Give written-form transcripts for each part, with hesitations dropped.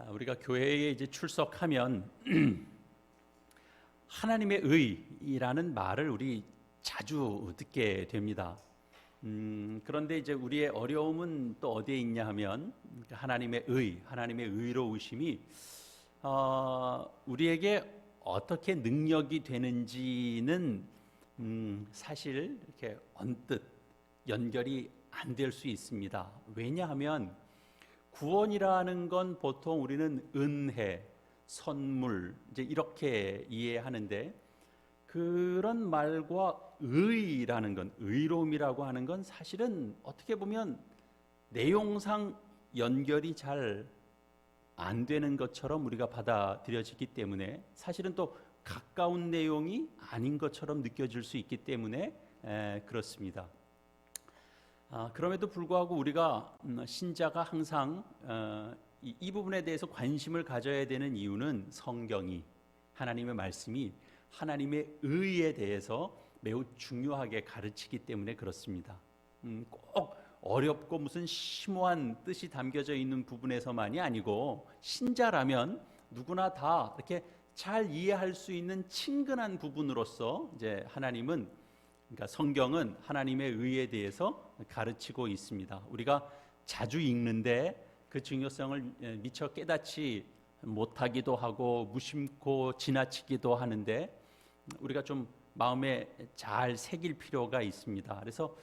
우리가 교회에 이제 출석하면 하나님의 의라는 말을 우리 자주 듣게 됩니다. 그런데 이제 우리의 어려움은 또 어디에 있냐 하면 하나님의 의로우심이 우리에게 어떻게 능력이 되는지는 사실 이렇게 언뜻 연결이 안 될 수 있습니다. 왜냐하면 구원이라는 건 보통 우리는 은혜, 선물 이제 이렇게 이해하는데, 그런 말과 의라는 건, 의로움이라고 하는 건 사실은 어떻게 보면 내용상 연결이 잘 안 되는 것처럼 우리가 받아들여지기 때문에, 사실은 또 가까운 내용이 아닌 것처럼 느껴질 수 있기 때문에 그렇습니다. 그럼에도 불구하고 우리가 신자가 항상 이 부분에 대해서 관심을 가져야 되는 이유는 성경이, 하나님의 말씀이 하나님의 의에 대해서 매우 중요하게 가르치기 때문에 그렇습니다. 꼭 어렵고 무슨 심오한 뜻이 담겨져 있는 부분에서만이 아니고, 신자라면 누구나 다 이렇게 잘 이해할 수 있는 친근한 부분으로서 이제 하나님은, 그러니까 성경은 하나님의 의에 대해서 가르치고 있습니다. 우리가 자주 읽는데 그 중요성을 미처 깨닫지 못하기도 하고 무심코 지나치기도 하는데, 우리가 좀 마음에 잘 새길 필요가 있습니다. 그래서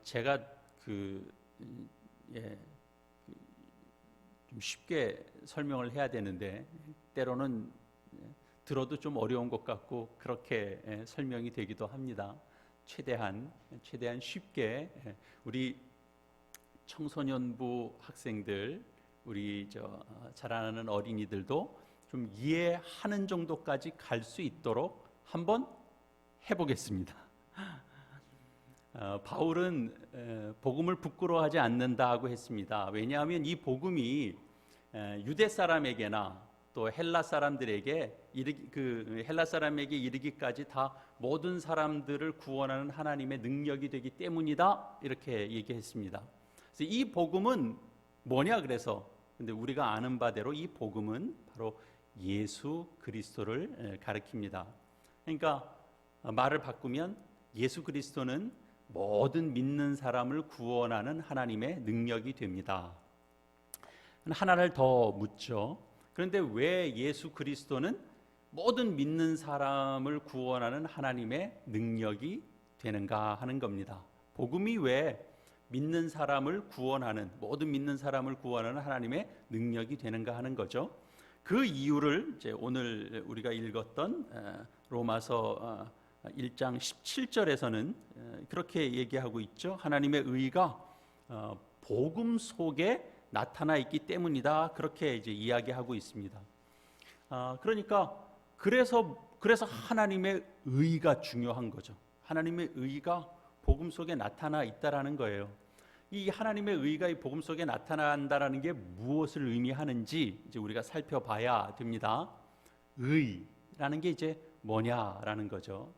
제가 좀 쉽게 설명을 해야 되는데, 때로는 들어도 좀 어려운 것 같고 그렇게 설명이 되기도 합니다. 최대한 쉽게 우리 청소년부 학생들, 우리 자라나는 어린이들도 좀 이해하는 정도까지 갈 수 있도록 한번 해보겠습니다. 바울은 복음을 부끄러워하지 않는다고 했습니다. 왜냐하면 이 복음이 유대 사람에게나 또 헬라 사람들에게 헬라 사람에게 이르기까지 다 모든 사람들을 구원하는 하나님의 능력이 되기 때문이다, 이렇게 얘기했습니다. 그래서 이 복음은 뭐냐, 근데 우리가 아는 바대로 이 복음은 바로 예수 그리스도를 가리킵니다. 그러니까 말을 바꾸면 예수 그리스도는 모든 믿는 사람을 구원하는 하나님의 능력이 됩니다. 하나를 더 묻죠. 그런데 왜 예수 그리스도는 모든 믿는 사람을 구원하는 하나님의 능력이 되는가 하는 겁니다. 복음이 왜 믿는 사람을 구원하는, 모든 믿는 사람을 구원하는 하나님의 능력이 되는가 하는 거죠. 그 이유를 이제 오늘 우리가 읽었던 로마서 1장 17절에서는 그렇게 얘기하고 있죠. 하나님의 의가 복음 속에 나타나 있기 때문이다, 그렇게 이제 이야기하고 있습니다. 그러니까 그래서 하나님의 의가 중요한 거죠. 하나님의 의가 복음 속에 나타나 있다라는 거예요. 이 하나님의 의가 이 복음 속에 나타난다라는 게 무엇을 의미하는지 이제 우리가 살펴봐야 됩니다. 의라는 게 이제 뭐냐라는 거죠.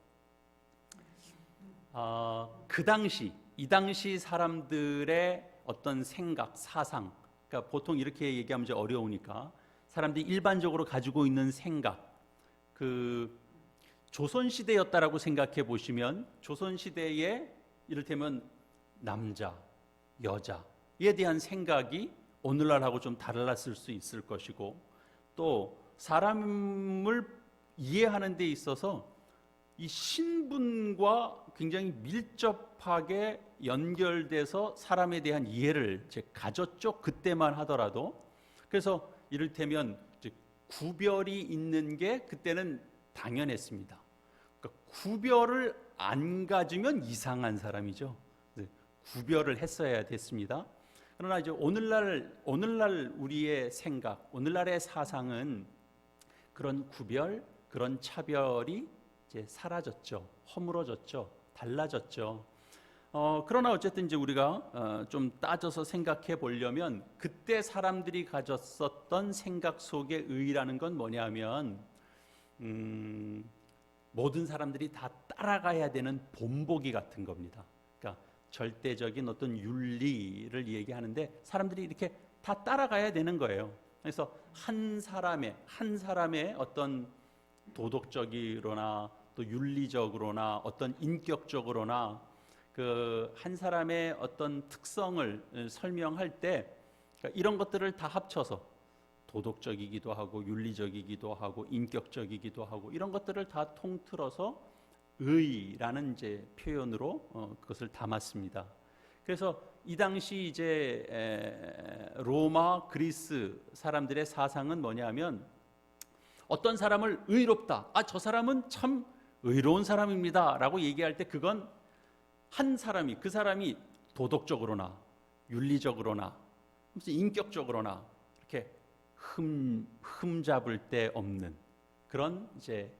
이 당시 사람들의 어떤 생각, 사상, 그러니까 보통 이렇게 얘기하면 이제 어려우니까 사람들이 일반적으로 가지고 있는 생각, 조선 시대였다라고 생각해 보시면, 조선 시대에 이를테면 남자, 여자에 대한 생각이 오늘날하고 좀 달랐을 수 있을 것이고, 또 사람을 이해하는 데 있어서 이 신분과 굉장히 밀접하게 연결돼서 사람에 대한 이해를 이제 가졌죠. 그때만 하더라도. 그래서 이를테면 이제 구별이 있는 게 그때는 당연했습니다. 그러니까 구별을 안 가지면 이상한 사람이죠. 구별을 했어야 됐습니다. 그러나 이제 오늘날 우리의 생각, 오늘날의 사상은 그런 구별, 그런 차별이 이제 사라졌죠. 허물어졌죠. 달라졌죠. 그러나 어쨌든 이제 우리가 좀 따져서 생각해 보려면, 그때 사람들이 가졌었던 생각 속의 의라는 건 뭐냐면, 모든 사람들이 다 따라가야 되는 본보기 같은 겁니다. 그러니까 절대적인 어떤 윤리를 얘기하는데 사람들이 이렇게 다 따라가야 되는 거예요. 그래서 한 사람의 어떤 도덕적이로나 또 윤리적으로나 어떤 인격적으로나 그 한 사람의 어떤 특성을 설명할 때 이런 것들을 다 합쳐서 도덕적이기도 하고 윤리적이기도 하고 인격적이기도 하고 이런 것들을 다 통틀어서 의라는 이제 표현으로 그것을 담았습니다. 그래서 이 당시 이제 로마, 그리스 사람들의 사상은 뭐냐면 어떤 사람을 의롭다, 저 사람은 참 의로운 사람입니다라고 얘기할 때 그건 한 사람이 그 사람이 도덕적으로나 윤리적으로나 무슨 인격적으로나 이렇게 흠잡을 데 없는 그런 이제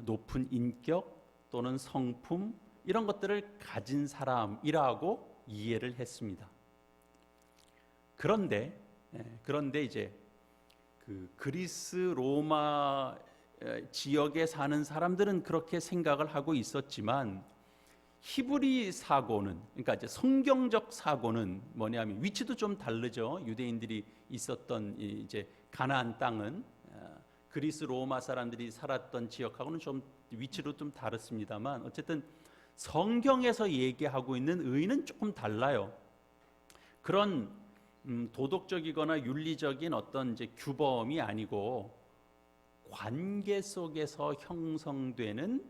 높은 인격 또는 성품 이런 것들을 가진 사람이라고 이해를 했습니다. 그런데 이제 그 그리스 로마 지역에 사는 사람들은 그렇게 생각을 하고 있었지만 히브리 사고는 그러니까 이제 성경적 사고는 뭐냐면 위치도 좀 다르죠. 유대인들이 있었던 이제 가나안 땅은 그리스 로마 사람들이 살았던 지역하고는 좀 위치로 좀 다릅니다만 어쨌든 성경에서 얘기하고 있는 의는 조금 달라요. 그런 도덕적이거나 윤리적인 어떤 이제 규범이 아니고 관계 속에서 형성되는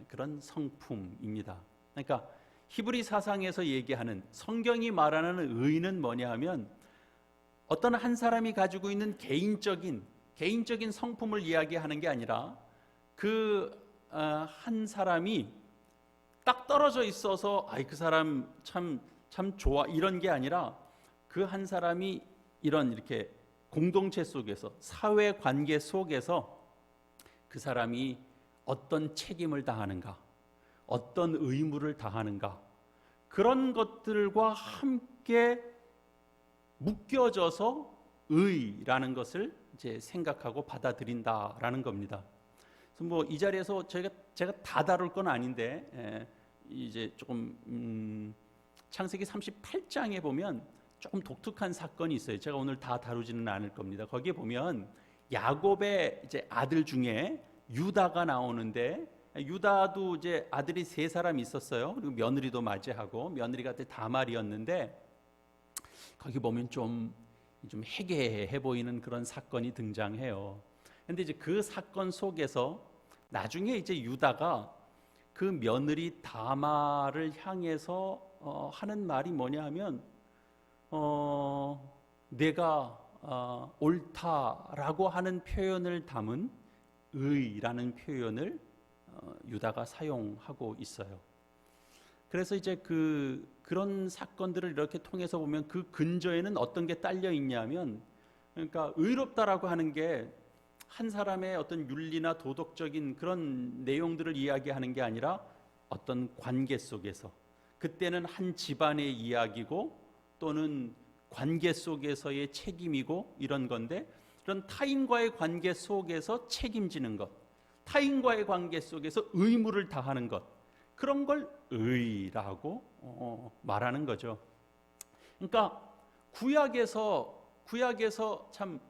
그런 성품입니다. 그러니까 히브리 사상에서 얘기하는 성경이 말하는 의는 뭐냐 하면 어떤 한 사람이 가지고 있는 개인적인 성품을 이야기하는 게 아니라 그 한 사람이 딱 떨어져 있어서 그 사람 참 좋아 이런 게 아니라 그 한 사람이 이렇게 공동체 속에서 사회 관계 속에서 그 사람이 어떤 책임을 다하는가, 어떤 의무를 다하는가 그런 것들과 함께 묶여져서 의라는 것을 이제 생각하고 받아들인다라는 겁니다. 그래서 뭐 이 자리에서 제가 다 다룰 건 아닌데 이제 조금 창세기 38장에 보면 조금 독특한 사건이 있어요. 제가 오늘 다 다루지는 않을 겁니다. 거기에 보면 야곱의 이제 아들 중에 유다가 나오는데 유다도 이제 아들이 3사람 있었어요. 그리고 며느리도 맞이하고 며느리가 다말이었는데 거기 보면 좀 해괴해 보이는 그런 사건이 등장해요. 그런데 이제 그 사건 속에서 나중에 이제 유다가 그 며느리 다말을 향해서 하는 말이 뭐냐 하면 내가 옳다라고 하는 표현을 담은 의라는 표현을 유다가 사용하고 있어요. 그래서 이제 그런 사건들을 이렇게 통해서 보면 그 근저에는 어떤 게 딸려 있냐면 그러니까 의롭다라고 하는 게 한 사람의 어떤 윤리나 도덕적인 그런 내용들을 이야기하는 게 아니라 어떤 관계 속에서 그때는 한 집안의 이야기고 또는 관계 속에서의 책임이고 이런 건데 그런 타인과의 관계 속에서 책임지는 것, 타인과의 관계 속에서 의무를 다하는 것 그런 걸 의라고 말하는 거죠. 그러니까 구약에서 참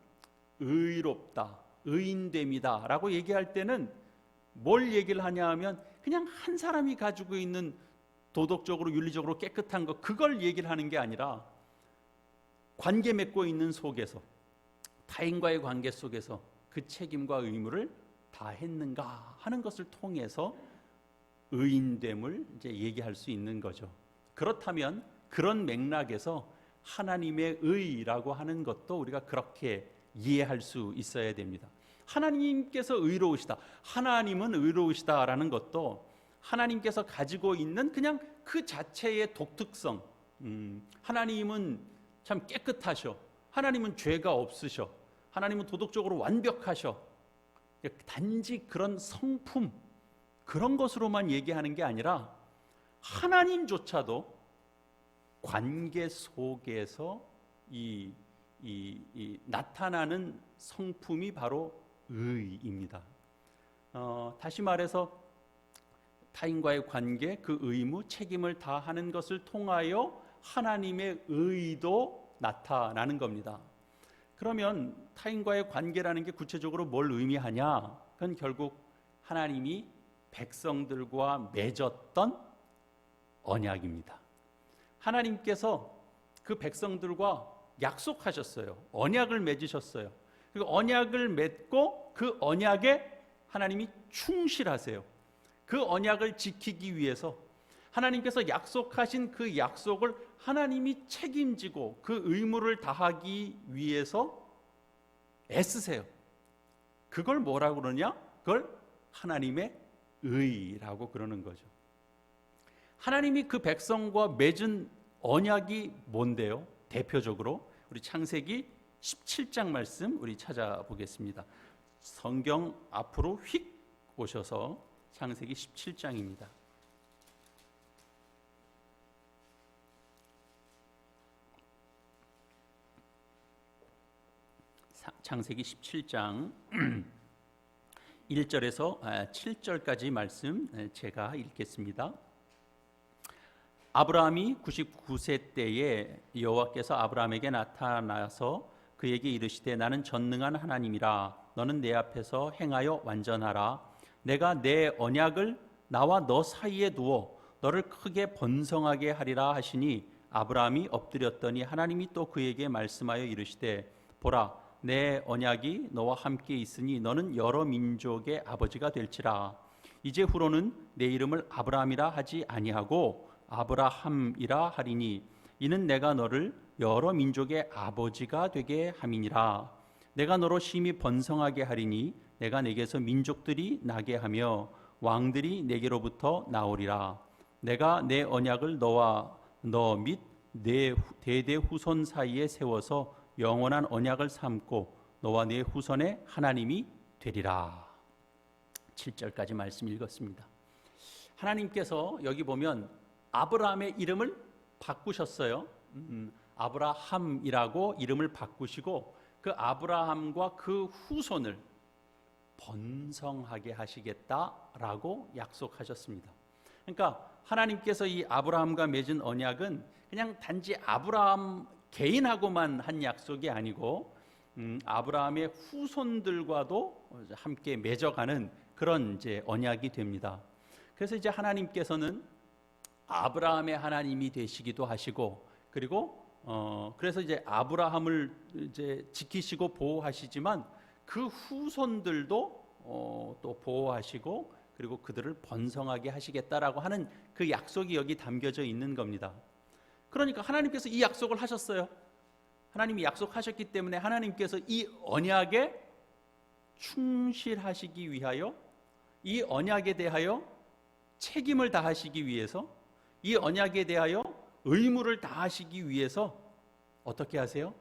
의롭다, 의인됨이다 라고 얘기할 때는 뭘 얘기를 하냐 하면 그냥 한 사람이 가지고 있는 도덕적으로 윤리적으로 깨끗한 것 그걸 얘기를 하는 게 아니라 관계 맺고 있는 속에서 타인과의 관계 속에서 그 책임과 의무를 다했는가 하는 것을 통해서 의인됨을 이제 얘기할 수 있는 거죠. 그렇다면 그런 맥락에서 하나님의 의라고 하는 것도 우리가 그렇게 이해할 수 있어야 됩니다. 하나님께서 의로우시다, 하나님은 의로우시다라는 것도 하나님께서 가지고 있는 그냥 그 자체의 독특성, 하나님은 참 깨끗하셔, 하나님은 죄가 없으셔, 하나님은 도덕적으로 완벽하셔, 단지 그런 성품 그런 것으로만 얘기하는 게 아니라 하나님조차도 관계 속에서 이 나타나는 성품이 바로 의입니다. 다시 말해서 타인과의 관계, 그 의무, 책임을 다하는 것을 통하여 하나님의 의도 나타나는 겁니다. 그러면 타인과의 관계라는 게 구체적으로 뭘 의미하냐? 그건 결국 하나님이 백성들과 맺었던 언약입니다. 하나님께서 그 백성들과 약속하셨어요. 언약을 맺으셨어요. 그리고 언약을 맺고 그 언약에 하나님이 충실하세요. 그 언약을 지키기 위해서 하나님께서 약속하신 그 약속을 하나님이 책임지고 그 의무를 다하기 위해서 애쓰세요. 그걸 뭐라고 그러냐? 그걸 하나님의 의라고 그러는 거죠. 하나님이 그 백성과 맺은 언약이 뭔데요? 대표적으로 우리 창세기 17장 말씀 우리 찾아보겠습니다. 성경 앞으로 휙 오셔서 창세기 17장입니다. 창세기 17장 1절에서 7절까지 말씀 제가 읽겠습니다. 아브라함이 99세 때에 여호와께서 아브라함에게 나타나서 그에게 이르시되 나는 전능한 하나님이라 너는 내 앞에서 행하여 완전하라 내가 내 언약을 나와 너 사이에 두어 너를 크게 번성하게 하리라 하시니 아브라함이 엎드렸더니 하나님이 또 그에게 말씀하여 이르시되 보라 내 언약이 너와 함께 있으니 너는 여러 민족의 아버지가 될지라 이제 후로는 내 이름을 아브라함이라 하지 아니하고 아브라함이라 하리니 이는 내가 너를 여러 민족의 아버지가 되게 함이니라 내가 너로 심히 번성하게 하리니 내가 내게서 민족들이 나게 하며 왕들이 내게로부터 나오리라 내가 내 언약을 너와 너 및 내 대대 후손 사이에 세워서 영원한 언약을 삼고 너와 네 후손의 하나님이 되리라. 7절까지 말씀 읽었습니다. 하나님께서 여기 보면 아브라함의 이름을 바꾸셨어요. 아브라함이라고 이름을 바꾸시고 그 아브라함과 그 후손을 번성하게 하시겠다라고 약속하셨습니다. 그러니까 하나님께서 이 아브라함과 맺은 언약은 그냥 단지 아브라함 개인하고만 한 약속이 아니고 아브라함의 후손들과도 함께 맺어가는 그런 이제 언약이 됩니다. 그래서 이제 하나님께서는 아브라함의 하나님이 되시기도 하시고 그리고 그래서 이제 아브라함을 이제 지키시고 보호하시지만 그 후손들도 또 보호하시고 그리고 그들을 번성하게 하시겠다라고 하는 그 약속이 여기 담겨져 있는 겁니다. 그러니까 하나님께서 이 약속을 하셨어요. 하나님이 약속하셨기 때문에 하나님께서 이 언약에 충실하시기 위하여 이 언약에 대하여 책임을 다하시기 위해서 이 언약에 대하여 의무를 다하시기 위해서 어떻게 하세요?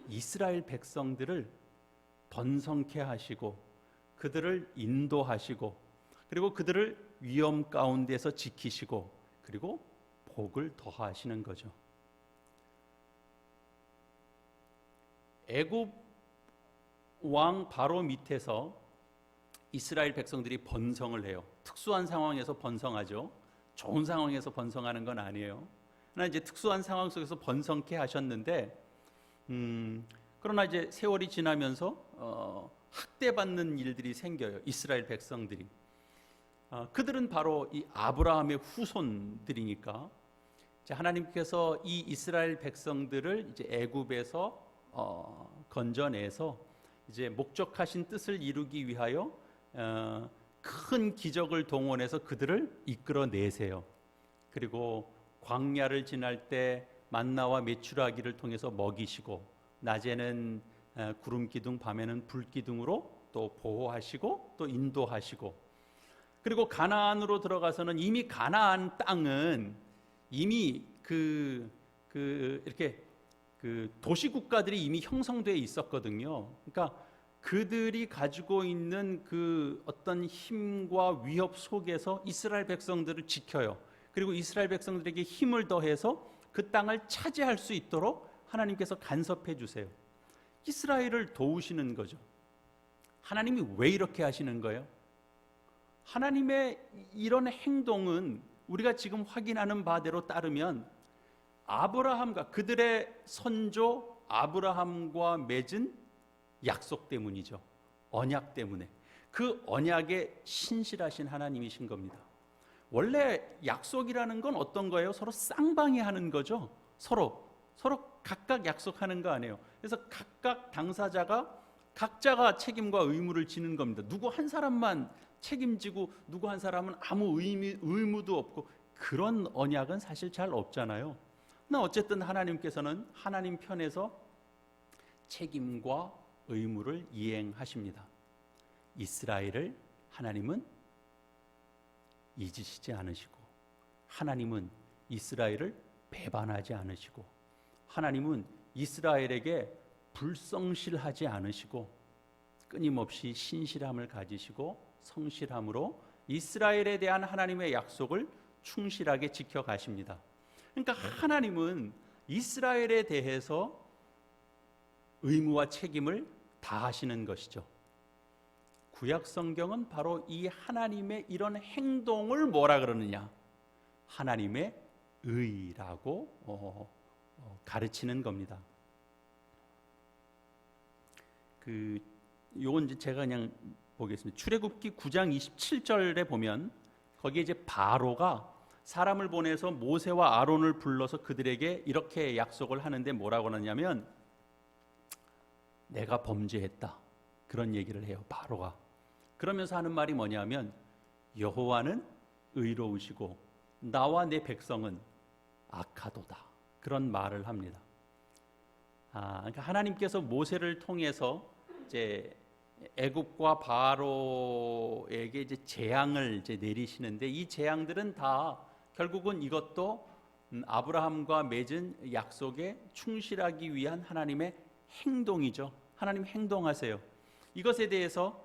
이스라엘 백성들을 번성케 하시고 그들을 인도하시고 그리고 그들을 위험 가운데서 지키시고 그리고 복을 더하시는 거죠. 애굽 왕 바로 밑에서 이스라엘 백성들이 번성을 해요. 특수한 상황에서 번성하죠. 좋은 상황에서 번성하는 건 아니에요. 그러나 이제 특수한 상황 속에서 번성케 하셨는데 그러나 이제 세월이 지나면서 학대받는 일들이 생겨요. 이스라엘 백성들이. 그들은 바로 이 아브라함의 후손들이니까 하나님께서 이 이스라엘 백성들을 이제 애굽에서 건져내서 이제 목적하신 뜻을 이루기 위하여 큰 기적을 동원해서 그들을 이끌어내세요. 그리고 광야를 지날 때 만나와 메추라기를 통해서 먹이시고 낮에는 구름 기둥 밤에는 불 기둥으로 또 보호하시고 또 인도하시고 그리고 가나안으로 들어가서는 이미 가나안 땅은 이미 이렇게 도시 국가들이 이미 형성되어 있었거든요. 그러니까 그들이 가지고 있는 그 어떤 힘과 위협 속에서 이스라엘 백성들을 지켜요. 그리고 이스라엘 백성들에게 힘을 더해서 그 땅을 차지할 수 있도록 하나님께서 간섭해 주세요. 이스라엘을 도우시는 거죠. 하나님이 왜 이렇게 하시는 거예요? 하나님의 이런 행동은 우리가 지금 확인하는 바대로 따르면 아브라함과 그들의 선조 아브라함과 맺은 약속 때문이죠. 언약 때문에. 그 언약에 신실하신 하나님이신 겁니다. 원래 약속이라는 건 어떤 거예요? 서로 쌍방이하는 거죠. 서로 각각 약속하는 거 아니에요. 그래서 각각 당사자가 각자가 책임과 의무를 지는 겁니다. 누구 한 사람만 책임지고 누구 한 사람은 아무 의무도 없고, 그런 언약은 사실 잘 없잖아요. 그러나 어쨌든 하나님께서는 하나님 편에서 책임과 의무를 이행하십니다. 이스라엘을 하나님은 잊으시지 않으시고, 하나님은 이스라엘을 배반하지 않으시고, 하나님은 이스라엘에게 불성실하지 않으시고, 끊임없이 신실함을 가지시고 성실함으로 이스라엘에 대한 하나님의 약속을 충실하게 지켜가십니다. 그러니까 하나님은 이스라엘에 대해서 의무와 책임을 다하시는 것이죠. 구약 성경은 바로 이 하나님의 이런 행동을 뭐라 그러느냐? 하나님의 의라고 가르치는 겁니다. 요건 이제 제가 그냥 보겠습니다. 출애굽기 9장 27절에 보면 거기에 이제 바로가 사람을 보내서 모세와 아론을 불러서 그들에게 이렇게 약속을 하는데 뭐라고 하냐면 내가 범죄했다, 그런 얘기를 해요, 바로가. 그러면서 하는 말이 뭐냐면 여호와는 의로우시고 나와 내 백성은 악하도다, 그런 말을 합니다. 그러니까 하나님께서 모세를 통해서 이제 애굽과 바로에게 이제 재앙을 이제 내리시는데, 이 재앙들은 다 결국은 이것도 아브라함과 맺은 약속에 충실하기 위한 하나님의 행동이죠. 하나님 행동하세요. 이것에 대해서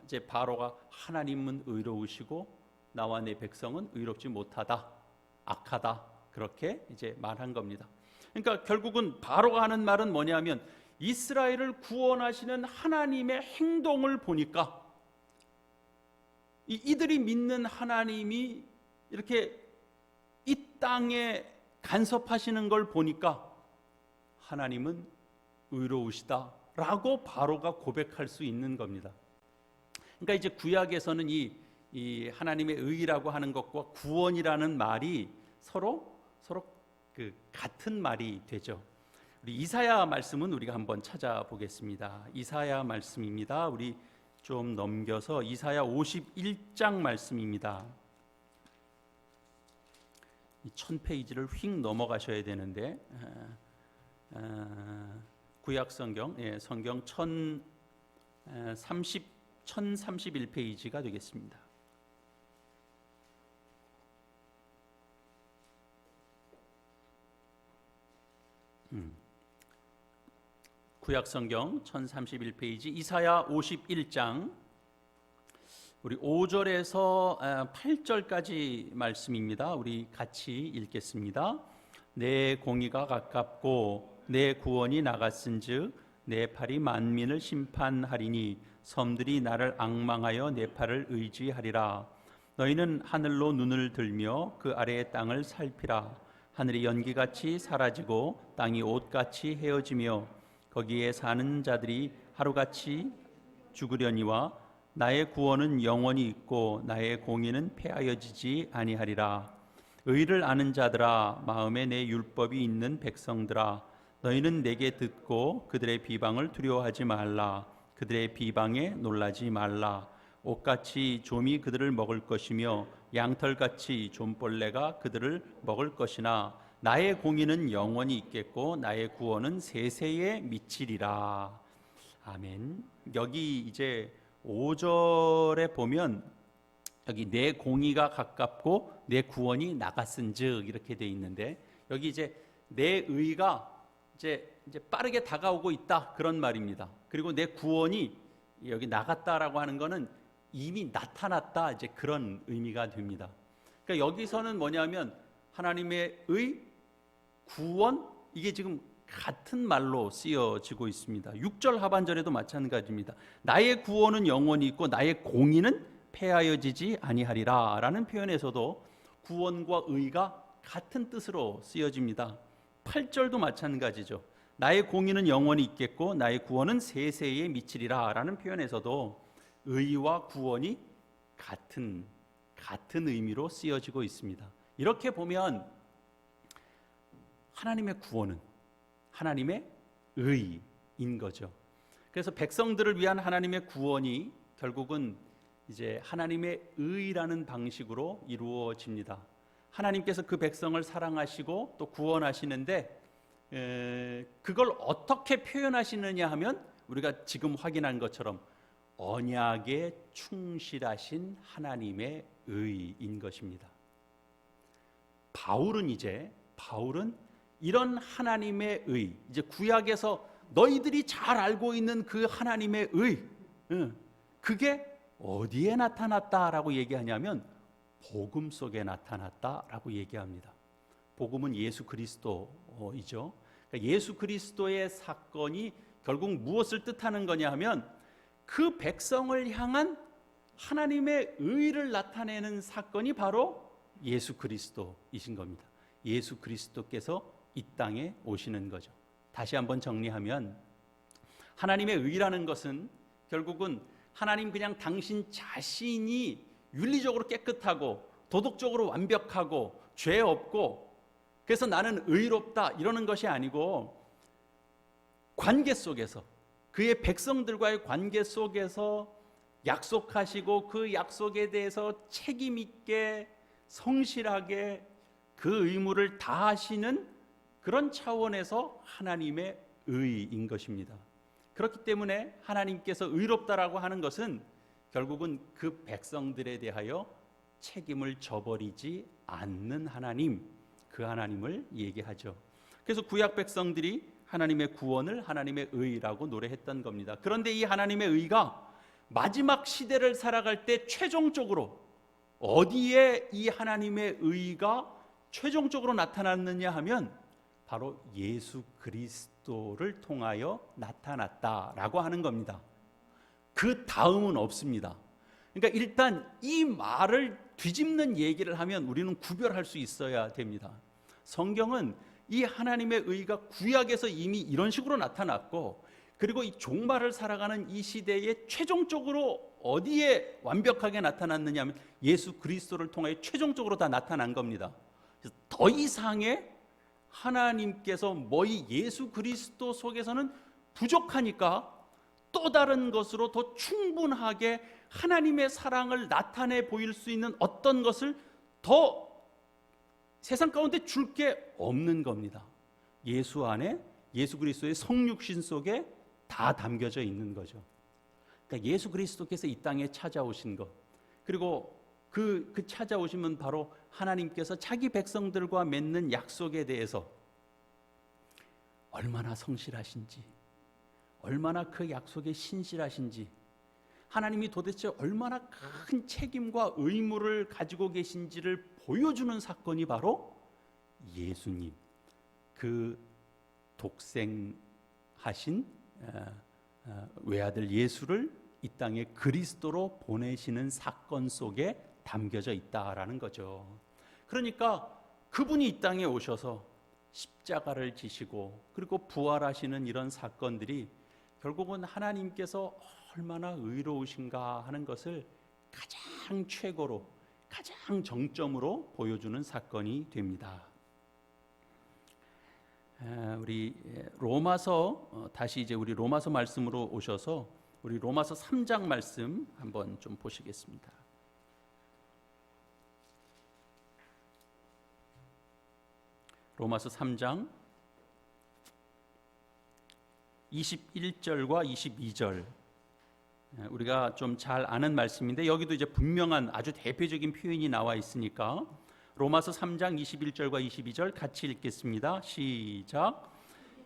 이제 바로가 하나님은 의로우시고 나와 내 백성은 의롭지 못하다, 악하다, 그렇게 이제 말한 겁니다. 그러니까 결국은 바로가 하는 말은 뭐냐면 이스라엘을 구원하시는 하나님의 행동을 보니까, 이들이 믿는 하나님이 이렇게 이 땅에 간섭하시는 걸 보니까 하나님은 의로우시다라고 바로가 고백할 수 있는 겁니다. 그러니까 이제 구약에서는 이 하나님의 의라고 하는 것과 구원이라는 말이 서로 그 같은 말이 되죠. 우리 이사야 말씀은 우리가 한번 찾아보겠습니다. 이사야 말씀입니다. 우리 좀 넘겨서 이사야 51장 말씀입니다. 이 1000페이지를 휙 넘어가셔야 되는데 구약성경, 성경 1031페이지가 되겠습니다. 구약성경 1031페이지 이사야 51장 우리 5절에서 8절까지 말씀입니다. 우리 같이 읽겠습니다. 내 공의가 가깝고 내 구원이 나갔은즉 내 팔이 만민을 심판하리니 섬들이 나를 앙망하여 내 팔을 의지하리라. 너희는 하늘로 눈을 들며 그 아래의 땅을 살피라. 하늘이 연기같이 사라지고 땅이 옷같이 헤어지며 거기에 사는 자들이 하루같이 죽으려니와 나의 구원은 영원히 있고 나의 공의는 폐하여지지 아니하리라. 의를 아는 자들아, 마음에 내 율법이 있는 백성들아, 너희는 내게 듣고 그들의 비방을 두려워하지 말라. 그들의 비방에 놀라지 말라. 옷같이 좀이 그들을 먹을 것이며 양털같이 좀벌레가 그들을 먹을 것이나 나의 공의는 영원히 있겠고 나의 구원은 세세에 미치리라. 아멘. 여기 이제 5절에 보면 여기 내 공의가 가깝고 내 구원이 나갔은즉 이렇게 돼 있는데, 여기 이제 내 의가 이제 빠르게 다가오고 있다, 그런 말입니다. 그리고 내 구원이 여기 나갔다라고 하는 거는 이미 나타났다, 이제 그런 의미가 됩니다. 그러니까 여기서는 뭐냐면 하나님의 의, 구원, 이게 지금 같은 말로 쓰여지고 있습니다. 6절 하반절에도 마찬가지입니다. 나의 구원은 영원히 있고 나의 공의는 폐하여지지 아니하리라 라는 표현에서도 구원과 의가 같은 뜻으로 쓰여집니다. 8절도 마찬가지죠. 나의 공의는 영원히 있겠고 나의 구원은 세세에 미치리라 라는 표현에서도 의와 구원이 같은 의미로 쓰여지고 있습니다. 이렇게 보면 하나님의 구원은 하나님의 의인 거죠. 그래서 백성들을 위한 하나님의 구원이 결국은 이제 하나님의 의라는 방식으로 이루어집니다. 하나님께서 그 백성을 사랑하시고 또 구원하시는데 그걸 어떻게 표현하시느냐 하면 우리가 지금 확인한 것처럼 언약에 충실하신 하나님의 의인 것입니다. 바울은 이런 하나님의 의, 이제 구약에서 너희들이 잘 알고 있는 그 하나님의 의, 그게 어디에 나타났다라고 얘기하냐면 복음 속에 나타났다라고 얘기합니다. 복음은 예수 그리스도이죠. 그러니까 예수 그리스도의 사건이 결국 무엇을 뜻하는 거냐 하면 그 백성을 향한 하나님의 의를 나타내는 사건이 바로 예수 그리스도이신 겁니다. 예수 그리스도께서 이 땅에 오시는 거죠. 다시 한번 정리하면 하나님의 의라는 것은 결국은 하나님 그냥 당신 자신이 윤리적으로 깨끗하고 도덕적으로 완벽하고 죄 없고 그래서 나는 의롭다 이러는 것이 아니고 관계 속에서 그의 백성들과의 관계 속에서 약속하시고 그 약속에 대해서 책임 있게 성실하게 그 의무를 다하시는 그런 차원에서 하나님의 의인 것입니다. 그렇기 때문에 하나님께서 의롭다라고 하는 것은 결국은 그 백성들에 대하여 책임을 져버리지 않는 하나님, 그 하나님을 얘기하죠. 그래서 구약 백성들이 하나님의 구원을 하나님의 의라고 노래했던 겁니다. 그런데 이 하나님의 의가 마지막 시대를 살아갈 때 최종적으로 어디에 이 하나님의 의가 최종적으로 나타났느냐 하면 바로 예수 그리스도를 통하여 나타났다라고 하는 겁니다. 그 다음은 없습니다. 그러니까 일단 이 말을 뒤집는 얘기를 하면 우리는 구별할 수 있어야 됩니다. 성경은 이 하나님의 의가 구약에서 이미 이런 식으로 나타났고 그리고 이 종말을 살아가는 이 시대에 최종적으로 어디에 완벽하게 나타났느냐 하면 예수 그리스도를 통하여 최종적으로 다 나타난 겁니다. 그래서 더 이상의 하나님께서 이 예수 그리스도 속에서는 부족하니까 또 다른 것으로 더 충분하게 하나님의 사랑을 나타내 보일 수 있는 어떤 것을 더 세상 가운데 줄 게 없는 겁니다. 예수 안에 예수 그리스도의 성육신 속에 다 담겨져 있는 거죠. 그러니까 예수 그리스도께서 이 땅에 찾아오신 것, 그리고 그 찾아오시면 바로 하나님께서 자기 백성들과 맺는 약속에 대해서 얼마나 성실하신지, 얼마나 그 약속에 신실하신지, 하나님이 도대체 얼마나 큰 책임과 의무를 가지고 계신지를 보여주는 사건이 바로 예수님, 그 독생하신 외아들 예수를 이 땅에 그리스도로 보내시는 사건 속에 담겨져 있다라는 거죠. 그러니까 그분이 이 땅에 오셔서 십자가를 지시고 그리고 부활하시는 이런 사건들이 결국은 하나님께서 얼마나 의로우신가 하는 것을 가장 최고로, 가장 정점으로 보여주는 사건이 됩니다. 우리 로마서, 다시 이제 우리 로마서 말씀으로 오셔서 우리 로마서 3장 말씀 한번 좀 보시겠습니다. 로마서 3장 21절과 22절, 우리가 좀 잘 아는 말씀인데 여기도 이제 분명한 아주 대표적인 표현이 나와 있으니까 로마서 3장 21절과 22절 같이 읽겠습니다. 시작.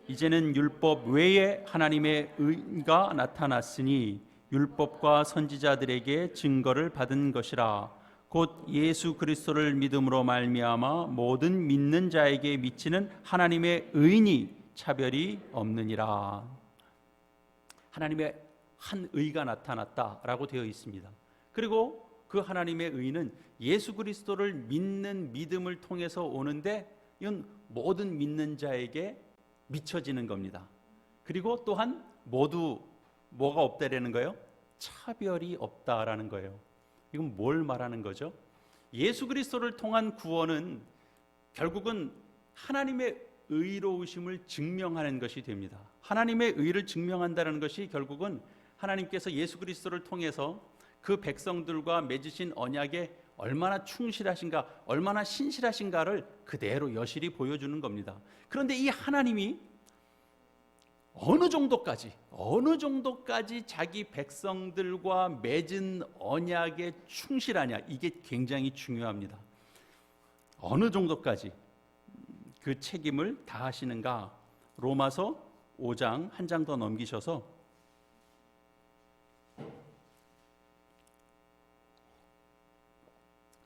이제는 율법 외에 하나님의 의가 나타났으니 율법과 선지자들에게 증거를 받은 것이라. 곧 예수 그리스도를 믿음으로 말미암아 모든 믿는 자에게 미치는 하나님의 의니 차별이 없느니라. 하나님의 한 의가 나타났다라고 되어 있습니다. 그리고 그 하나님의 의는 예수 그리스도를 믿는 믿음을 통해서 오는데 이건 모든 믿는 자에게 미쳐지는 겁니다. 그리고 또한 모두 뭐가 없다라는 거예요? 차별이 없다라는 거예요. 이건 뭘 말하는 거죠? 예수 그리스도를 통한 구원은 결국은 하나님의 의로우심을 증명하는 것이 됩니다. 하나님의 의를 증명한다는 것이 결국은 하나님께서 예수 그리스도를 통해서 그 백성들과 맺으신 언약에 얼마나 충실하신가, 얼마나 신실하신가를 그대로 여실히 보여주는 겁니다. 그런데 이 하나님이 어느 정도까지 자기 백성들과 맺은 언약에 충실하냐, 이게 굉장히 중요합니다. 어느 정도까지 그 책임을 다하시는가. 로마서 5장 한 장 더 넘기셔서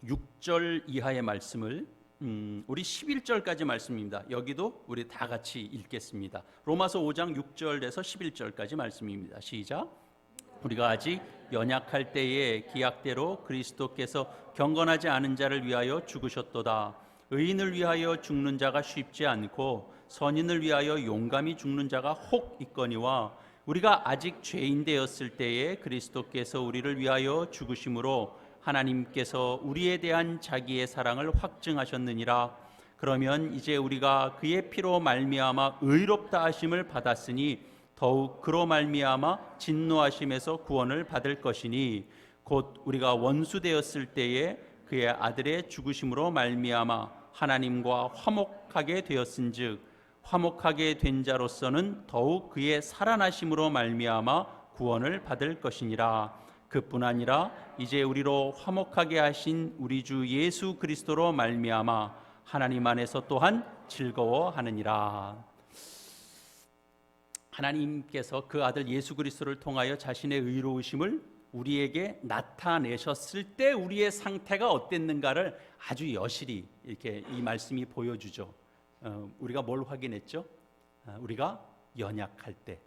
6절 이하의 말씀을 우리 11절까지 말씀입니다. 여기도 우리 다 같이 읽겠습니다. 로마서 5장 6절에서 11절까지 말씀입니다. 시작. 우리가 아직 연약할 때에 기약대로 그리스도께서 경건하지 않은 자를 위하여 죽으셨도다. 의인을 위하여 죽는 자가 쉽지 않고 선인을 위하여 용감히 죽는 자가 혹 있거니와 우리가 아직 죄인 되었을 때에 그리스도께서 우리를 위하여 죽으심으로 하나님께서 우리에 대한 자기의 사랑을 확증하셨느니라. 그러면 이제 우리가 그의 피로 말미암아 의롭다 하심을 받았으니 더욱 그로 말미암아 진노하심에서 구원을 받을 것이니 곧 우리가 원수 되었을 때에 그의 아들의 죽으심으로 말미암아 하나님과 화목하게 되었은즉 화목하게 된 자로서는 더욱 그의 살아나심으로 말미암아 구원을 받을 것이니라. 그뿐 아니라 이제 우리로 화목하게 하신 우리 주 예수 그리스도로 말미암아 하나님 안에서 또한 즐거워하느니라. 하나님께서 그 아들 예수 그리스도를 통하여 자신의 의로우심을 우리에게 나타내셨을 때 우리의 상태가 어땠는가를 아주 여실히 이렇게 이 말씀이 보여주죠. 우리가 뭘 확인했죠? 우리가 연약할 때,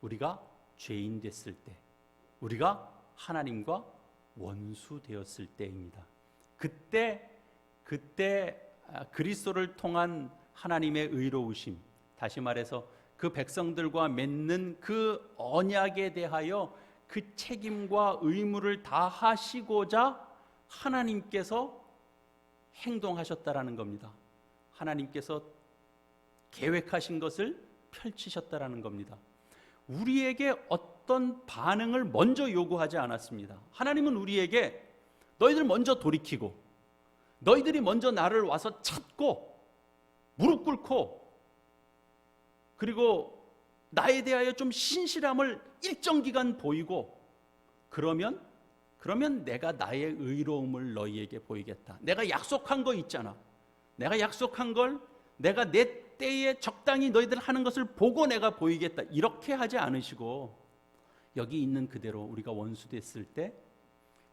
우리가 죄인 됐을 때, 우리가 하나님과 원수 되었을 때입니다. 그때 그리스도를 통한 하나님의 의로우심, 다시 말해서 그 백성들과 맺는 그 언약에 대하여 그 책임과 의무를 다하시고자 하나님께서 행동하셨다라는 겁니다. 하나님께서 계획하신 것을 펼치셨다라는 겁니다. 우리에게 어떤 반응을 먼저 요구하지 않았습니다. 하나님은 우리에게 너희들 먼저 돌이키고 너희들이 먼저 나를 와서 찾고 무릎 꿇고 그리고 나에 대하여 좀 신실함을 일정 기간 보이고 그러면 내가 나의 의로움을 너희에게 보이겠다. 내가 약속한 거 있잖아. 내가 약속한 걸 내가 내 때에 적당히 너희들 하는 것을 보고 내가 보이겠다. 이렇게 하지 않으시고 여기 있는 그대로 우리가 원수 됐을 때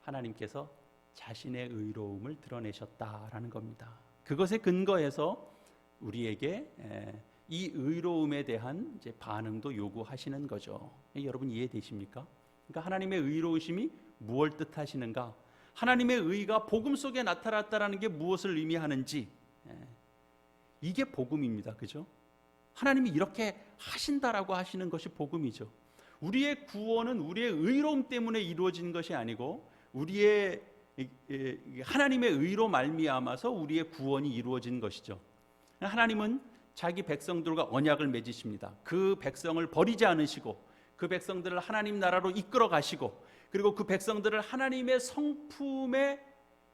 하나님께서 자신의 의로움을 드러내셨다라는 겁니다. 그것에 근거해서 우리에게 이 의로움에 대한 이제 반응도 요구하시는 거죠. 여러분 이해되십니까? 그러니까 하나님의 의로우심이 무엇을 뜻하시는가? 하나님의 의가 복음 속에 나타났다라는 게 무엇을 의미하는지 이게 복음입니다. 그죠? 하나님이 이렇게 하신다라고 하시는 것이 복음이죠. 우리의 구원은 우리의 의로움 때문에 이루어진 것이 아니고 우리의 하나님의 의로 말미암아서 우리의 구원이 이루어진 것이죠. 하나님은 자기 백성들과 언약을 맺으십니다. 그 백성을 버리지 않으시고 그 백성들을 하나님 나라로 이끌어 가시고 그리고 그 백성들을 하나님의 성품에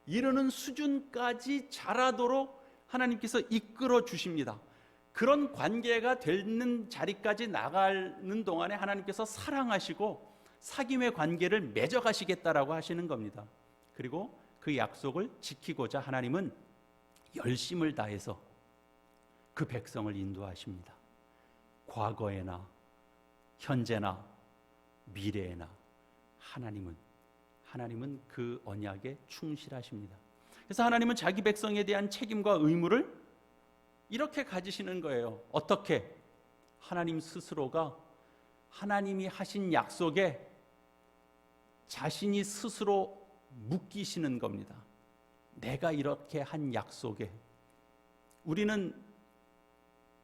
이르는 수준까지 자라도록 하나님께서 이끌어 주십니다. 그런 관계가 되는 자리까지 나가는 동안에 하나님께서 사랑하시고 사귐의 관계를 맺어가시겠다라고 하시는 겁니다. 그리고 그 약속을 지키고자 하나님은 열심을 다해서 그 백성을 인도하십니다. 과거에나 현재나 미래에나 하나님은 그 언약에 충실하십니다. 그래서 하나님은 자기 백성에 대한 책임과 의무를 이렇게 가지시는 거예요. 어떻게? 하나님 스스로가 하나님이 하신 약속에 자신이 스스로 묶이시는 겁니다. 내가 이렇게 한 약속에 우리는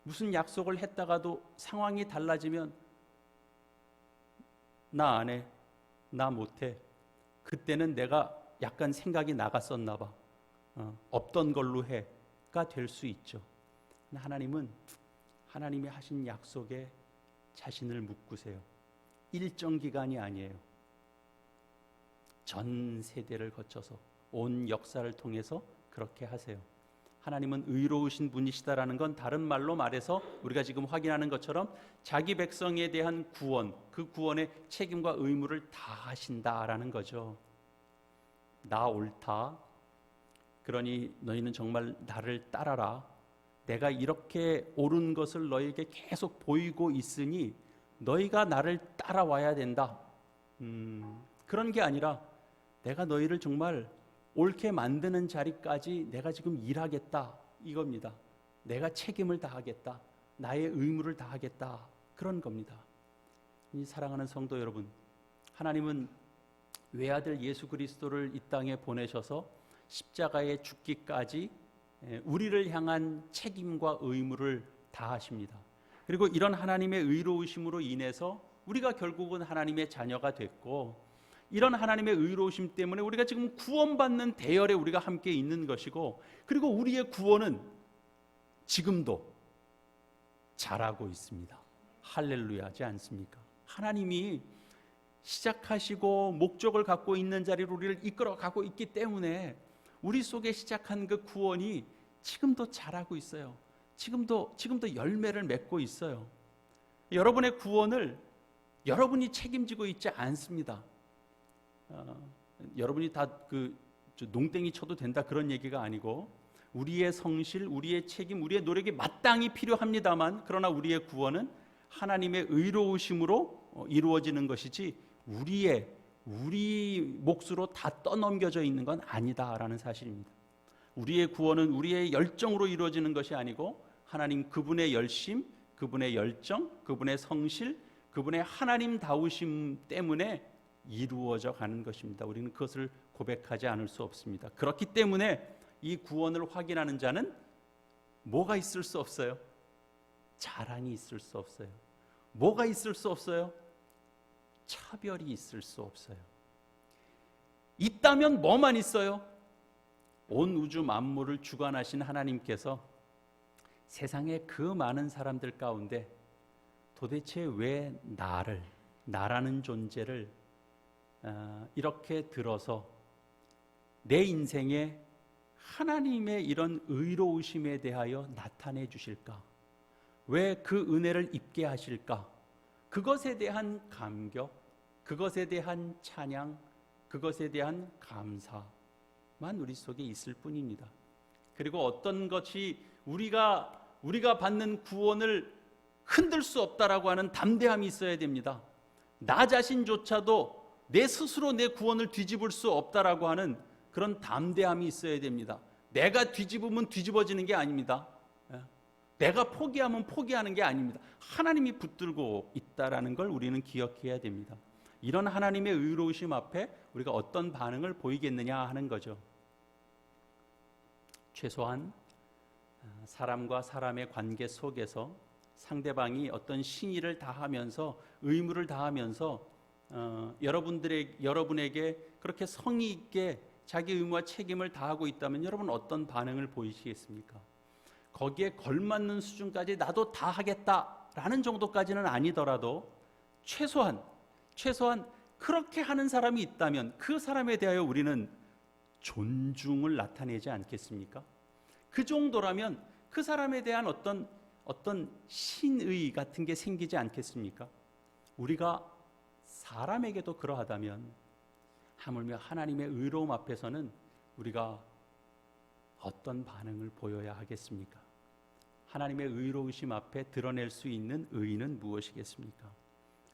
무슨 약속을 했다가도 상황이 달라지면 나 안 해, 나 못해. 그때는 내가 약간 생각이 나갔었나 봐. 없던 걸로 해가 될 수 있죠. 하나님은 하나님이 하신 약속에 자신을 묶으세요. 일정 기간이 아니에요. 전 세대를 거쳐서 온 역사를 통해서 그렇게 하세요. 하나님은 의로우신 분이시다라는 건 다른 말로 말해서 우리가 지금 확인하는 것처럼 자기 백성에 대한 구원, 그 구원의 책임과 의무를 다 하신다라는 거죠. 나 옳다. 그러니 너희는 정말 나를 따라라. 내가 이렇게 옳은 것을 너희에게 계속 보이고 있으니 너희가 나를 따라와야 된다. 그런 게 아니라 내가 너희를 정말 옳게 만드는 자리까지 내가 지금 일하겠다 이겁니다. 내가 책임을 다하겠다. 나의 의무를 다하겠다. 그런 겁니다. 이 사랑하는 성도 여러분, 하나님은 외아들 예수 그리스도를 이 땅에 보내셔서 십자가에 죽기까지 우리를 향한 책임과 의무를 다하십니다. 그리고 이런 하나님의 의로우심으로 인해서 우리가 결국은 하나님의 자녀가 됐고, 이런 하나님의 의로우심 때문에 우리가 지금 구원받는 대열에 우리가 함께 있는 것이고, 그리고 우리의 구원은 지금도 잘하고 있습니다. 할렐루야지 않습니까? 하나님이 시작하시고 목적을 갖고 있는 자리로 우리를 이끌어가고 있기 때문에 우리 속에 시작한 그 구원이 지금도 잘하고 있어요. 지금도 열매를 맺고 있어요. 여러분의 구원을 여러분이 책임지고 있지 않습니다. 여러분이 다 농땡이 쳐도 된다 그런 얘기가 아니고, 우리의 성실, 우리의 책임, 우리의 노력이 마땅히 필요합니다만, 그러나 우리의 구원은 하나님의 의로우심으로 이루어지는 것이지 우리 몫으로 다 떠넘겨져 있는 건 아니다라는 사실입니다. 우리의 구원은 우리의 열정으로 이루어지는 것이 아니고 하나님 그분의 열심, 그분의 열정, 그분의 성실, 그분의 하나님다우심 때문에 이루어져 가는 것입니다. 우리는 그것을 고백하지 않을 수 없습니다. 그렇기 때문에 이 구원을 확인하는 자는 뭐가 있을 수 없어요? 자랑이 있을 수 없어요. 뭐가 있을 수 없어요? 차별이 있을 수 없어요. 있다면 뭐만 있어요? 온 우주 만물을 주관하신 하나님께서 세상의 그 많은 사람들 가운데 도대체 왜 나라는 존재를 이렇게 들어서 내 인생에 하나님의 이런 의로우심에 대하여 나타내 주실까? 왜 그 은혜를 입게 하실까? 그것에 대한 감격, 그것에 대한 찬양, 그것에 대한 감사만 우리 속에 있을 뿐입니다. 그리고 어떤 것이 우리가 받는 구원을 흔들 수 없다라고 하는 담대함이 있어야 됩니다. 나 자신조차도 내 스스로 내 구원을 뒤집을 수 없다라고 하는 그런 담대함이 있어야 됩니다. 내가 뒤집으면 뒤집어지는 게 아닙니다. 내가 포기하면 포기하는 게 아닙니다. 하나님이 붙들고 있다라는 걸 우리는 기억해야 됩니다. 이런 하나님의 의로우심 앞에 우리가 어떤 반응을 보이겠느냐 하는 거죠. 최소한 사람과 사람의 관계 속에서 상대방이 어떤 신의를 다하면서 의무를 다하면서 여러분에게 그렇게 성의 있게 자기 의무와 책임을 다하고 있다면 여러분 어떤 반응을 보이시겠습니까? 거기에 걸맞는 수준까지 나도 다 하겠다라는 정도까지는 아니더라도 최소한 그렇게 하는 사람이 있다면 그 사람에 대하여 우리는 존중을 나타내지 않겠습니까? 그 정도라면 그 사람에 대한 어떤 신의 같은 게 생기지 않겠습니까? 우리가 사람에게도 그러하다면 하물며 하나님의 의로움 앞에서는 우리가 어떤 반응을 보여야 하겠습니까? 하나님의 의로우심 앞에 드러낼 수 있는 의는 무엇이겠습니까?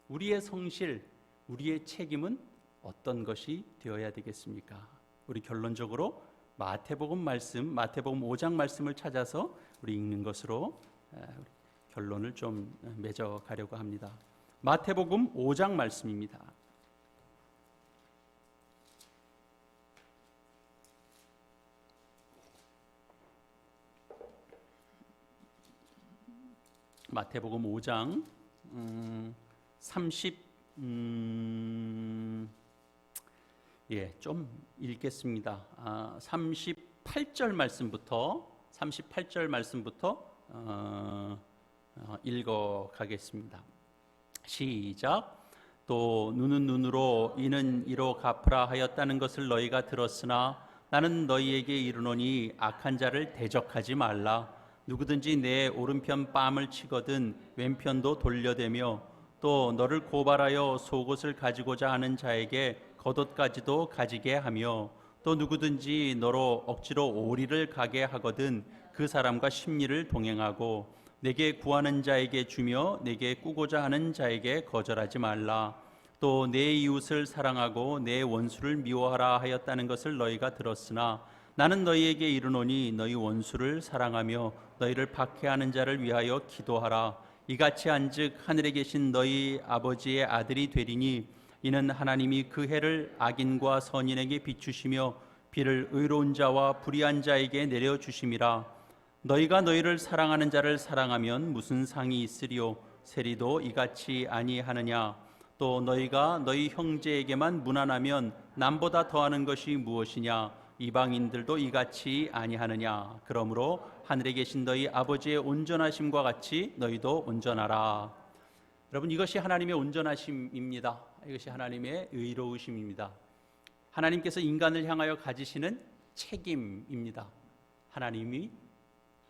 우리의 성실, 우리의 책임은 어떤 것이 되어야 되겠습니까? 우리 결론적으로 마태복음 5장 말씀을 찾아서 우리 읽는 것으로 결론을 좀 맺어가려고 합니다. 마태복음 5장 말씀입니다. 마태복음 5장 좀 읽겠습니다. 38절 말씀부터 읽어 가겠습니다. 시작. 또 눈은 눈으로 이는 이로 갚으라 하였다는 것을 너희가 들었으나 나는 너희에게 이르노니 악한 자를 대적하지 말라. 누구든지 내 오른편 뺨을 치거든 왼편도 돌려대며 또 너를 고발하여 속옷을 가지고자 하는 자에게 겉옷까지도 가지게 하며 또 누구든지 너로 억지로 오리를 가게 하거든 그 사람과 심리를 동행하고 내게 구하는 자에게 주며 내게 꾸고자 하는 자에게 거절하지 말라. 또 내 이웃을 사랑하고 내 원수를 미워하라 하였다는 것을 너희가 들었으나 나는 너희에게 이르노니 너희 원수를 사랑하며 너희를 박해하는 자를 위하여 기도하라. 이같이 한즉 하늘에 계신 너희 아버지의 아들이 되리니 이는 하나님이 그 해를 악인과 선인에게 비추시며 비를 의로운 자와 불의한 자에게 내려 주심이라. 너희가 너희를 사랑하는 자를 사랑하면 무슨 상이 있으리요? 세리도 이같이 아니하느냐? 또 너희가 너희 형제에게만 무난하면 남보다 더하는 것이 무엇이냐? 이방인들도 이같이 아니하느냐? 그러므로 하늘에 계신 너희 아버지의 온전하심과 같이 너희도 온전하라. 여러분, 이것이 하나님의 온전하심입니다. 이것이 하나님의 의로우심입니다. 하나님께서 인간을 향하여 가지시는 책임입니다. 하나님이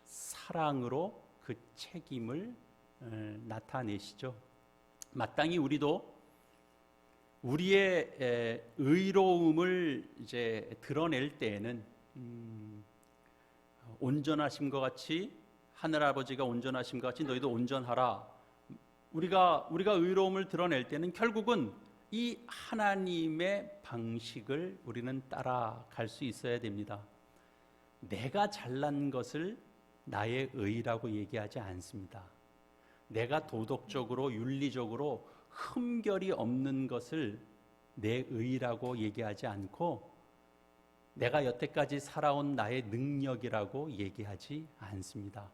사랑으로 그 책임을 나타내시죠. 마땅히 우리도 우리의 의로움을 이제 드러낼 때에는 온전하심과 같이 하늘아버지가 온전하심과 같이 너희도 온전하라. 우리가 의로움을 드러낼 때는 결국은 이 하나님의 방식을 우리는 따라갈 수 있어야 됩니다. 내가 잘난 것을 나의 의라고 얘기하지 않습니다. 내가 도덕적으로 윤리적으로 흠결이 없는 것을 내 의라고 얘기하지 않고 내가 여태까지 살아온 나의 능력이라고 얘기하지 않습니다.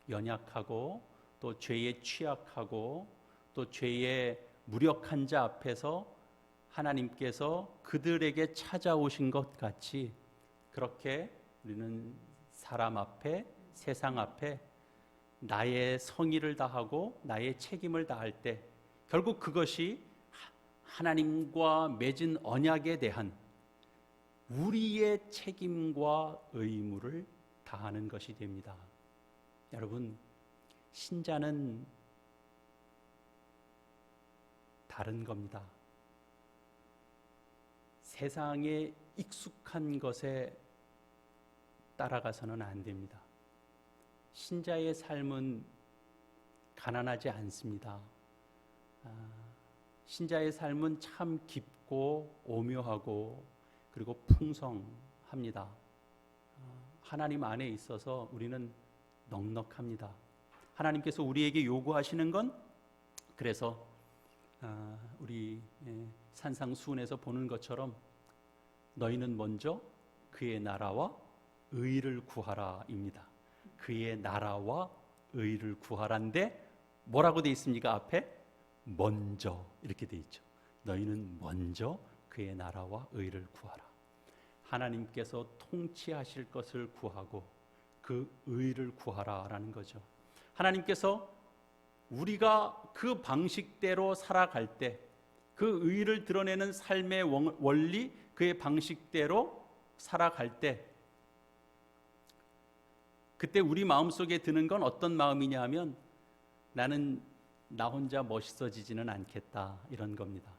연약하고 또 죄에 취약하고 또 죄에 무력한 자 앞에서 하나님께서 그들에게 찾아오신 것 같이 그렇게 우리는 사람 앞에 세상 앞에 나의 성의를 다하고 나의 책임을 다할 때 결국 그것이 하나님과 맺은 언약에 대한 우리의 책임과 의무를 다하는 것이 됩니다. 여러분, 신자는 다른 겁니다. 세상에 익숙한 것에 따라가서는 안 됩니다. 신자의 삶은 가난하지 않습니다. 신자의 삶은 참 깊고 오묘하고 그리고 풍성합니다. 하나님 안에 있어서 우리는 넉넉합니다. 하나님께서 우리에게 요구하시는 건 그래서 우리 산상수훈에서 보는 것처럼 너희는 먼저 그의 나라와 의를 구하라입니다. 그의 나라와 의를 구하라인데 뭐라고 돼 있습니까? 앞에 먼저 이렇게 돼 있죠. 너희는 먼저 그의 나라와 의를 구하라. 하나님께서 통치하실 것을 구하고 그 의를 구하라라는 거죠. 하나님께서 우리가 그 방식대로 살아갈 때 그 의를 드러내는 삶의 원리, 그의 방식대로 살아갈 때 그때 우리 마음속에 드는 건 어떤 마음이냐 하면 나는 나 혼자 멋있어지지는 않겠다 이런 겁니다.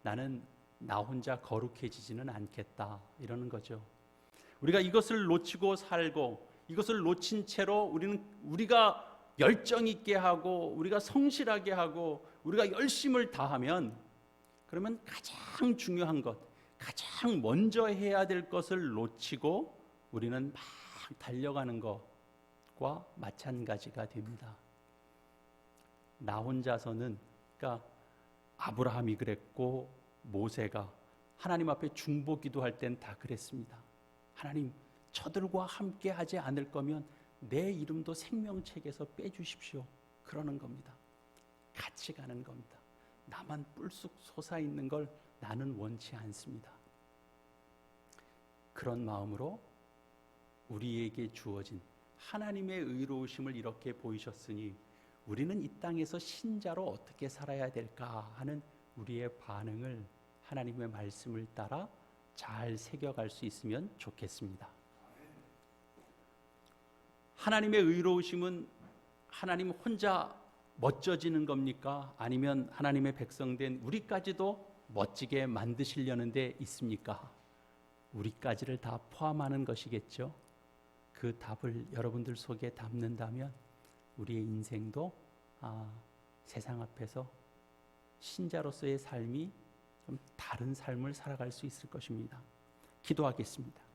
나는 나 혼자 거룩해지지는 않겠다 이러는 거죠. 우리가 이것을 놓치고 살고 이것을 놓친 채로 우리가 열정 있게 하고 우리가 성실하게 하고 우리가 열심을 다하면 그러면 가장 중요한 것, 가장 먼저 해야 될 것을 놓치고 우리는 막 달려가는 것과 마찬가지가 됩니다. 나 혼자서는 그러니까 아브라함이 그랬고 모세가 하나님 앞에 중보 기도할 땐 다 그랬습니다. 하나님, 저들과 함께 하지 않을 거면 내 이름도 생명책에서 빼주십시오. 그러는 겁니다. 같이 가는 겁니다. 나만 뿔쑥 솟아 있는 걸 나는 원치 않습니다. 그런 마음으로 우리에게 주어진 하나님의 의로우심을 이렇게 보이셨으니 우리는 이 땅에서 신자로 어떻게 살아야 될까 하는 우리의 반응을 하나님의 말씀을 따라 잘 새겨갈 수 있으면 좋겠습니다. 하나님의 의로우심은 하나님 혼자 멋져지는 겁니까? 아니면 하나님의 백성된 우리까지도 멋지게 만드시려는 데 있습니까? 우리까지를 다 포함하는 것이겠죠. 그 답을 여러분들 속에 담는다면 우리의 인생도 세상 앞에서 신자로서의 삶이 좀 다른 삶을 살아갈 수 있을 것입니다. 기도하겠습니다.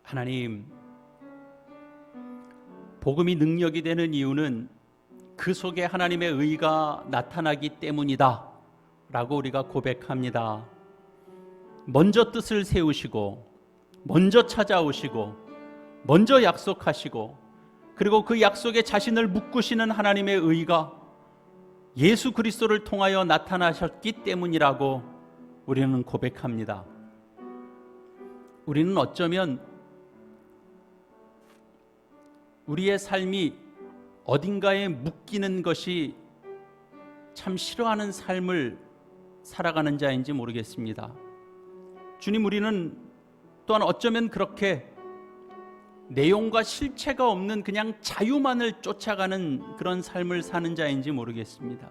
하나님, 복음이 능력이 되는 이유는 그 속에 하나님의 의가 나타나기 때문이다 라고 우리가 고백합니다. 먼저 뜻을 세우시고 먼저 찾아오시고 먼저 약속하시고 그리고 그 약속에 자신을 묶으시는 하나님의 의가 예수 그리스도를 통하여 나타나셨기 때문이라고 우리는 고백합니다. 우리는 어쩌면 우리의 삶이 어딘가에 묶이는 것이 참 싫어하는 삶을 살아가는 자인지 모르겠습니다. 주님, 우리는 또한 어쩌면 그렇게 내용과 실체가 없는 그냥 자유만을 쫓아가는 그런 삶을 사는 자인지 모르겠습니다.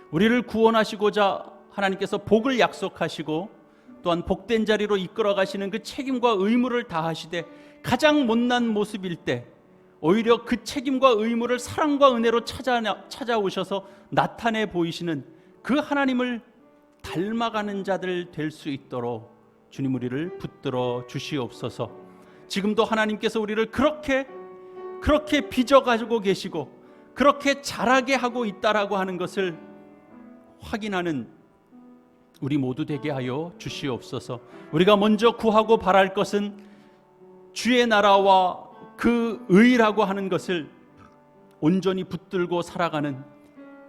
우리를 구원하시고자 하나님께서 복을 약속하시고 또한 복된 자리로 이끌어 가시는 그 책임과 의무를 다하시되 가장 못난 모습일 때 오히려 그 책임과 의무를 사랑과 은혜로 찾아오셔서 나타내 보이시는 그 하나님을 닮아가는 자들 될 수 있도록 주님 우리를 붙들어 주시옵소서. 지금도 하나님께서 우리를 그렇게 빚어가지고 계시고 그렇게 자라게 하고 있다라고 하는 것을 확인하는 우리 모두 되게 하여 주시옵소서. 우리가 먼저 구하고 바랄 것은 주의 나라와 그 의라고 하는 것을 온전히 붙들고 살아가는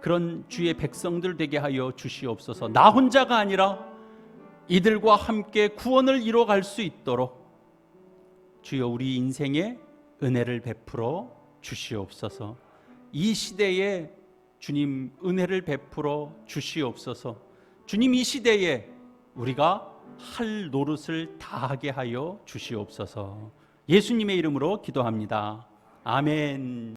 그런 주의 백성들 되게 하여 주시옵소서. 나 혼자가 아니라 이들과 함께 구원을 이뤄갈 수 있도록 주여 우리 인생에 은혜를 베풀어 주시옵소서. 이 시대에 주님 은혜를 베풀어 주시옵소서. 주님, 이 시대에 우리가 할 노릇을 다하게 하여 주시옵소서. 예수님의 이름으로 기도합니다. 아멘.